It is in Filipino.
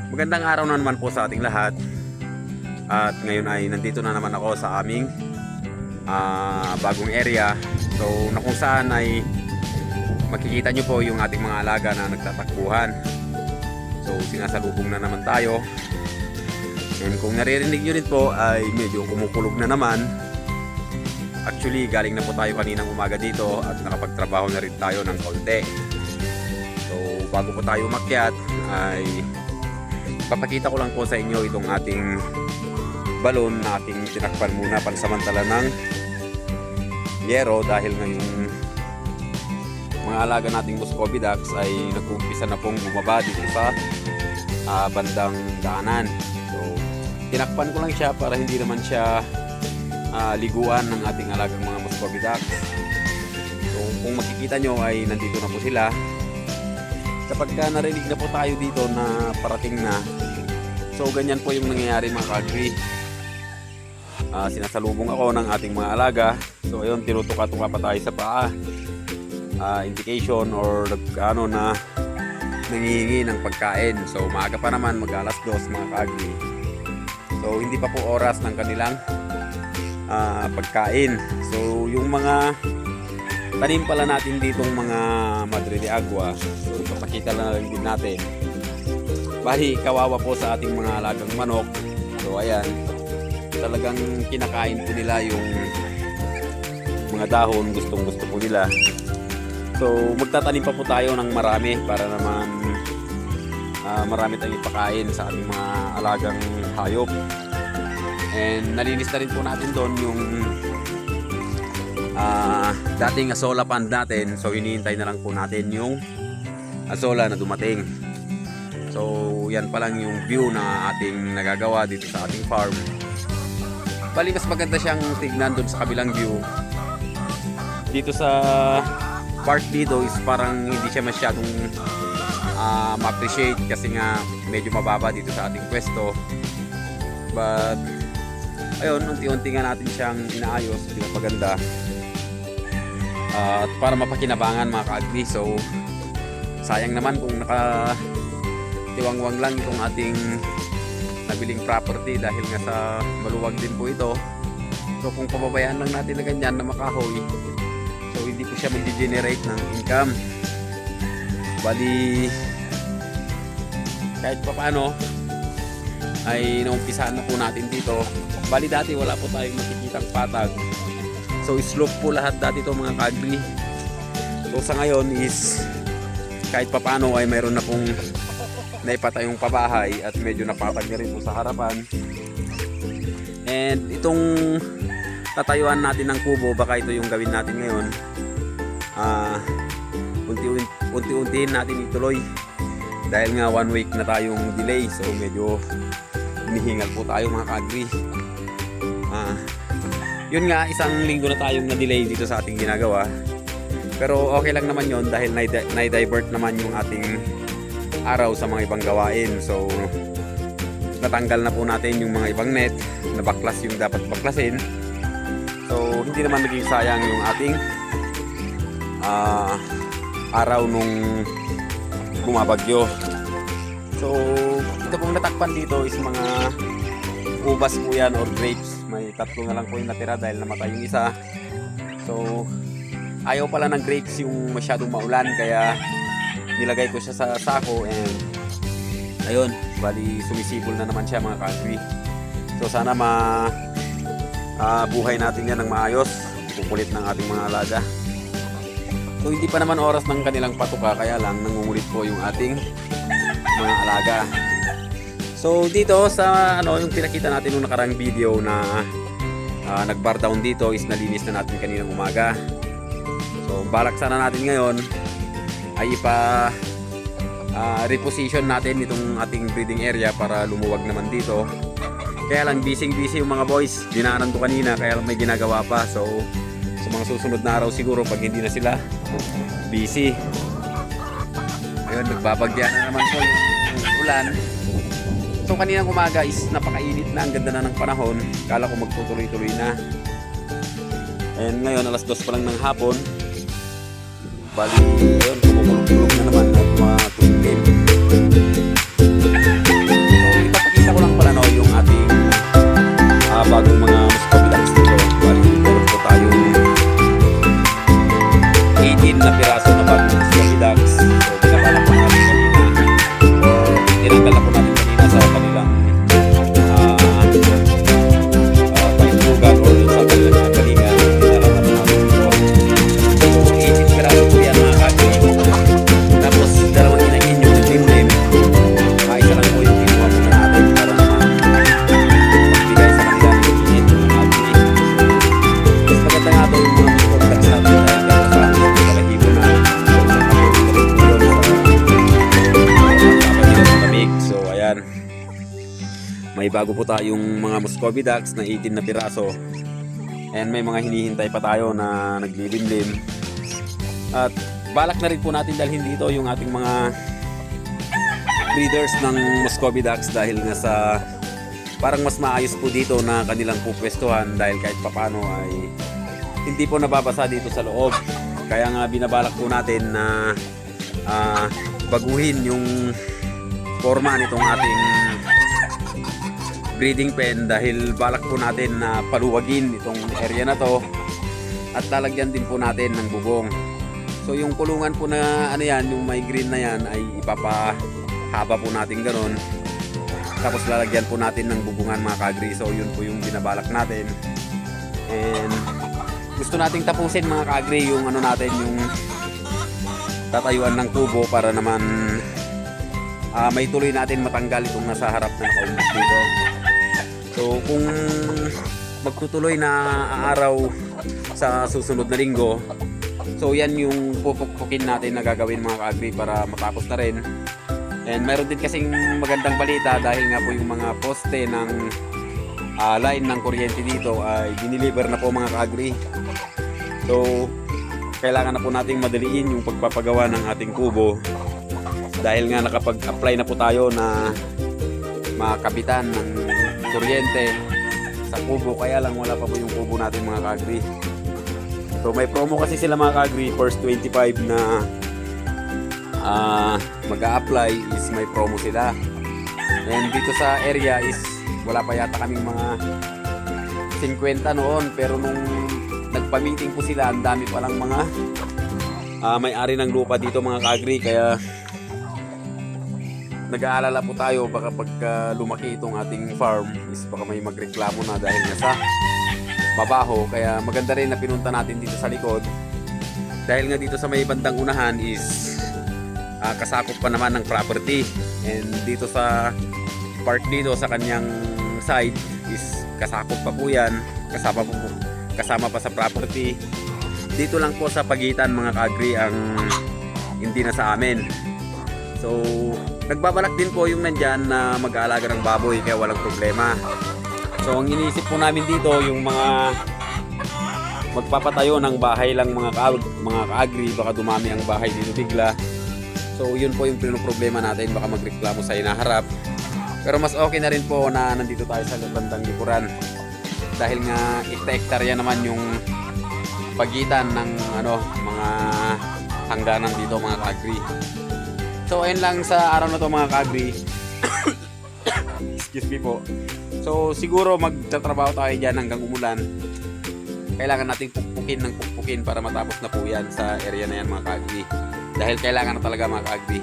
Magandang araw na naman po sa ating lahat. At ngayon ay nandito na naman ako sa aming bagong area. So na kung saan ay makikita nyo po yung ating mga alaga na nagtatakbuhan. So sinasalubong na naman tayo. And kung naririnig nyo rin po ay medyo kumukulog na naman. Actually galing na po tayo kaninang umaga dito at nakapagtrabaho na rin tayo ng konti. So bago po tayo umakyat ay papakita ko lang po sa inyo itong ating balon na ating tinakpan muna pansamantala ng yero dahil ngayong mga alaga nating Muscovy ducks ay nag-uumpisa na pong bumaba dito sa bandang daanan. So tinakpan ko lang siya para hindi naman siya liguan ng ating alagang mga Muscovy ducks. So kung makikita nyo ay nandito na po sila. Kapag narinig na po tayo dito na parating na, so ganyan po yung nangyayari mga ka-agri. Sinasalubong ako ng ating mga alaga. So ayun, tinutuka-tuka pa tayo sa paa. Indication or ano na nangihingi ng pagkain. So maaga pa naman, mag-alas 2 mga ka-agri. So hindi pa po oras ng kanilang pagkain. So yung mga tanim pala natin ditong mga Madre de Agua. So ipapakita lang din natin. Bali kawawa po sa ating mga alagang manok. So ayan, talagang kinakain po nila yung mga dahon, gustong gusto po nila. So magtatanim pa po tayo ng marami para naman marami tayong ipakain sa ating mga alagang hayop. And nalinis na rin po natin doon yung dating asola pan natin. So hinihintay na lang po natin yung asola na dumating. So yan pa lang yung view na ating nagagawa dito sa ating farm. Bali mas maganda siyang tignan doon sa kabilang view. Dito sa part dito is parang hindi siya masyadong ma-appreciate kasi nga medyo mababa dito sa ating pwesto. But ayun, unti-unti nga natin siyang inaayos, pinapaganda. At para mapakinabangan mga ka-agri. So sayang naman kung nakatiwangwang lang itong ating nabiling property dahil nga sa maluwag din po ito. So kung pababayaan lang natin na ganyan na makahoy, so hindi po siya mag-generate ng income. Bali kahit pa paano ay naumpisahan na po natin dito. Bali dati wala po tayong makikitang patag. So slope po lahat dati ito mga ka-agri. So sa ngayon is kahit papano ay mayroon na pong naipatayong pabahay at medyo napatag na rin po sa harapan. And itong tatayuan natin ng kubo, baka ito yung gawin natin ngayon. Unti-untiin natin ituloy dahil nga 1 week na tayong delay. So medyo hinihingal po tayo mga ka-agri. Yun nga, isang linggo na tayong na-delay dito sa ating ginagawa. Pero okay lang naman yun dahil na-divert naman yung ating araw sa mga ibang gawain. So natanggal na po natin yung mga ibang net, nabaklas yung dapat baklasin. So hindi naman naging sayang yung ating araw nung bumabagyo. So ito pong natakpan dito is mga ubas po yan or grapes. May 3 na lang po yung natira dahil namatay yung isa. So ayaw pala ng grapes yung masyadong maulan, kaya nilagay ko siya sa sako. And ayun, bali sumisibol na naman siya mga ka-agri. So sana buhay natin yan ng maayos. Kukulit ng ating mga alaga. So hindi pa naman oras ng kanilang patuka, kaya lang nangungulit po yung ating mga alaga. So dito sa yung pinakita natin nung nakarang video na nag-bar down dito is nalinis na natin kaninang umaga. So balak sana natin ngayon ay reposition natin itong ating breeding area para lumuwag naman dito. Kaya lang busy yung mga boys. Dinaanan ko kanina kaya lang may ginagawa pa. So sa mga susunod na araw siguro pag hindi na sila busy. Ayun, nagbabagya na naman po yung ulan. So kaninang umaga is napakainit na, ang ganda na ng panahon. Kala ko magtutuloy-tuloy na. And ngayon alas 2 pa lang ng hapon. Bali, yun, kumukulong-kulong na naman at matulog. May bago po tayong mga Muscovy ducks na 18 na piraso. And may mga hinihintay pa tayo na naglilimlim. At balak na rin po natin dalhin dito yung ating mga breeders ng Muscovy ducks dahil nga sa parang mas maayos po dito na kanilang pupwestuhan dahil kahit papano ay hindi po nababasa dito sa loob. Kaya nga binabalak po natin na baguhin yung forma nitong ating breeding pen dahil balak po natin na paluwagin itong area na to at lalagyan din po natin ng bubong. So yung kulungan po na ano yan, yung may green na yan ay ipapahaba po natin ganun. Tapos lalagyan po natin ng bubungan mga ka-agri. So yun po yung binabalak natin. And gusto nating tapusin mga ka-agri yung ano natin, yung tatayuan ng kubo para naman may tuloy natin matanggal itong nasa harap na nakaumbos dito. So kung magtutuloy na araw sa susunod na linggo, so yan yung pupukpukin natin na gagawin mga ka-agri para matapos na rin. And mayroon din kasing magandang balita dahil nga po yung mga poste ng line ng kuryente dito ay diniliver na po mga ka-agri. So kailangan na po nating madaliin yung pagpapagawa ng ating kubo dahil nga nakapag-apply na po tayo na makabitan ng kuryente sa kubo, kaya lang wala pa po yung kubo natin mga ka-agri. So may promo kasi sila mga ka-agri, first 25 na mag-a-apply is may promo sila. And dito sa area is wala pa yata kaming mga 50 noon, pero nung nagpa-meeting po sila, ang dami pa lang mga may-ari ng lupa dito mga ka-agri, kaya nag-aalala po tayo baka pagka lumaki itong ating farm is baka may magreklamo na dahil nasa mabaho. Kaya maganda rin na pinunta natin dito sa likod dahil nga dito sa may bandang unahan is kasakop pa naman ng property, and dito sa part dito sa kanyang side is kasakop pa po yan, kasama pa sa property. Dito lang po sa pagitan mga ka-agri ang hindi na sa amin. So nagbabalak din po yung nandyan na mag-aalaga ng baboy, kaya walang problema. So ang iniisip po namin dito yung mga magpapatayo ng bahay lang mga ka-agri, baka dumami ang bahay dito bigla. So yun po yung problema natin, baka magreklamo sa inaharap. Pero mas okay na rin po na nandito tayo sa bandang likuran dahil nga hektarya naman yung pagitan ng mga hangganan dito mga ka-agri. So ayun lang sa araw na to mga ka-agri. Excuse me po. So siguro magtatrabaho tayo dyan hanggang umulan. Kailangan nating pukpukin para matapos na po yan sa area na yan mga ka-agri. Dahil kailangan na talaga mga ka-agri.